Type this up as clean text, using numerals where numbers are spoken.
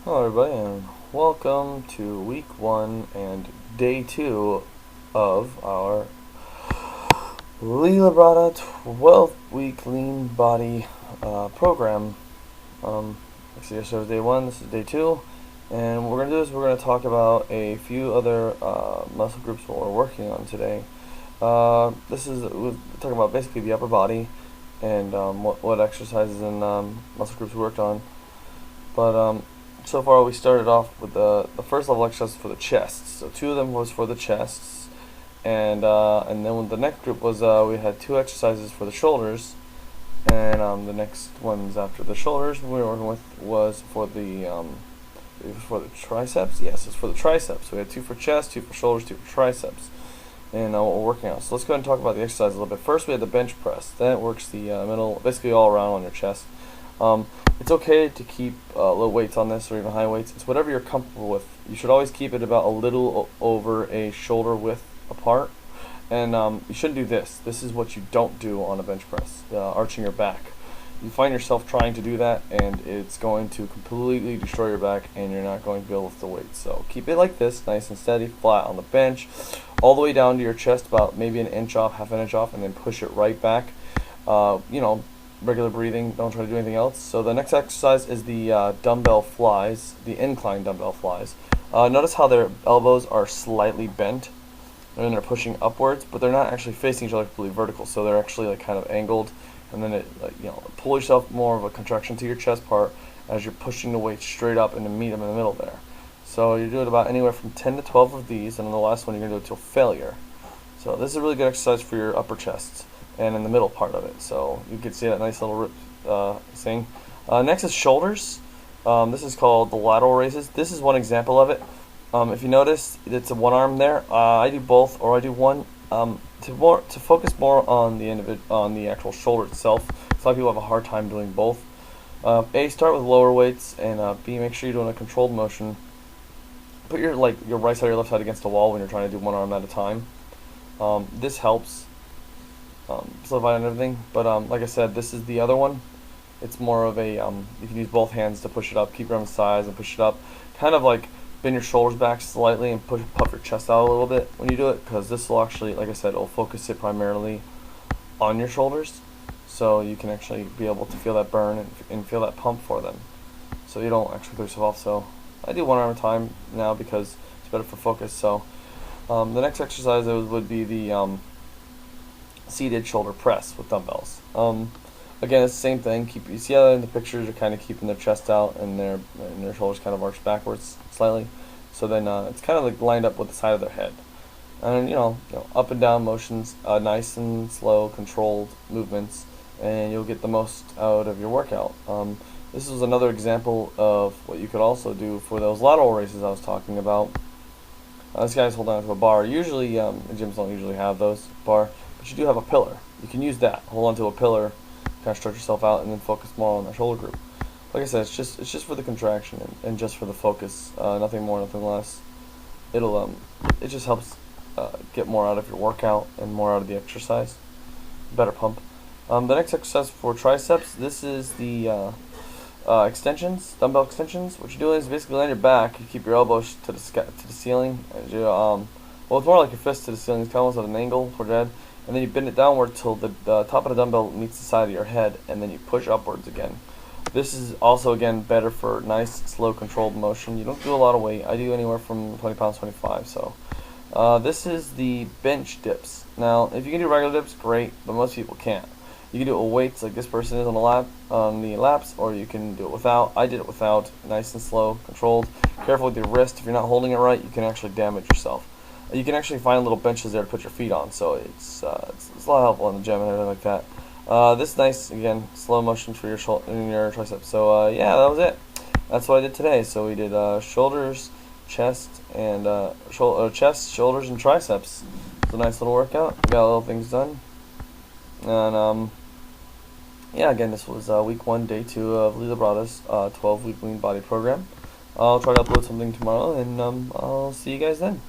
Hello everybody and welcome to week 1 and day 2 of our Lilabrata 12-week lean body program. Actually, yesterday was day 1, this is day 2, and what we're going to do is we're going to talk about a few other muscle groups what we're working on today. We're talking about basically the upper body and what exercises and muscle groups we worked on. But so far we started off with the first level exercises for the chests. So 2 of them was for the chests, and then the next group was we had 2 exercises for the shoulders, and the next ones after the shoulders we were working with was for the triceps. Yes, it's for the triceps. So we had 2 for chest, 2 for shoulders, 2 for triceps, and what we're working on. So let's go ahead and talk about the exercise a little bit. First we had the bench press. That works the middle, basically all around on your chest. It's okay to keep low weights on this or even high weights. It's whatever you're comfortable with. You should always keep it about a little over a shoulder width apart. And you shouldn't do this. This is what you don't do on a bench press, arching your back. You find yourself trying to do that and it's going to completely destroy your back and you're not going to be able to lift the weight. So keep it like this, nice and steady, flat on the bench, all the way down to your chest, about maybe an inch off, half an inch off, and then push it right back. Regular breathing, don't try to do anything else. So the next exercise is the dumbbell flies, the incline dumbbell flies. Notice how their elbows are slightly bent and they're pushing upwards, but they're not actually facing each other completely vertical, so they're actually like kind of angled, and then pull yourself more of a contraction to your chest part as you're pushing the weight straight up and to meet them in the middle there. So you do it about anywhere from 10 to 12 of these, and then the last one you're going to do it till failure. So this is a really good exercise for your upper chest and in the middle part of it, so you can see that nice little rip thing. Next is shoulders. This is called the lateral raises. This is one example of it. If you notice, it's a one arm there. I do both, or I do one. To focus more on the actual shoulder itself. A lot of people have a hard time doing both. A, start with lower weights, and B, make sure you're doing a controlled motion. Put your right side or your left side against the wall when you're trying to do one arm at a time. This helps solidify and everything, but like I said, this is the other one. It's more of a you can use both hands to push it up, keep your arm size and push it up, kind of like bend your shoulders back slightly and puff your chest out a little bit when you do it, because this will actually, like I said, it'll focus it primarily on your shoulders, so you can actually be able to feel that burn and feel that pump for them, so you don't actually put yourself off. So I do one arm at a time now because it's better for focus. So the next exercise would be the seated shoulder press with dumbbells. Again, it's the same thing. You see how in the pictures are kind of keeping their chest out and their shoulders kind of arched backwards slightly. So then it's kind of like lined up with the side of their head. And up and down motions, nice and slow, controlled movements, and you'll get the most out of your workout. This is another example of what you could also do for those lateral raises I was talking about. This guy's holding on to a bar. Usually, gyms don't usually have those bar, but you do have a pillar. You can use that. Hold on to a pillar, kind of stretch yourself out, and then focus more on that shoulder group. Like I said, it's just for the contraction and just for the focus. Nothing more, nothing less. It just helps get more out of your workout and more out of the exercise. Better pump. The next exercise for triceps. This is the extensions, dumbbell extensions. What you're doing is basically lay on your back. You keep your elbows to the ceiling. Well, it's more like your fist to the ceiling. It's almost at an angle towards your head, and then you bend it downward till the top of the dumbbell meets the side of your head, and then you push upwards again. This is also again better for nice, slow, controlled motion. You don't do a lot of weight. I do anywhere from 20 pounds, 25. So this is the bench dips. Now, if you can do regular dips, great, but most people can't. You can do it with weights like this person is on the laps, or you can do it without. I did it without, nice and slow, controlled. Careful with your wrist. If you're not holding it right, you can actually damage yourself. You can actually find little benches there to put your feet on, so it's a lot helpful in the gym and everything like that. This nice, again, slow motion for your your triceps. So yeah, that was it. That's what I did today. So we did shoulders, chest, and chest, shoulders, and triceps. It's a nice little workout. We got little things done, and yeah, again, this was week 1, day 2 of Lilabrata's 12-week lean body program. I'll try to upload something tomorrow, and I'll see you guys then.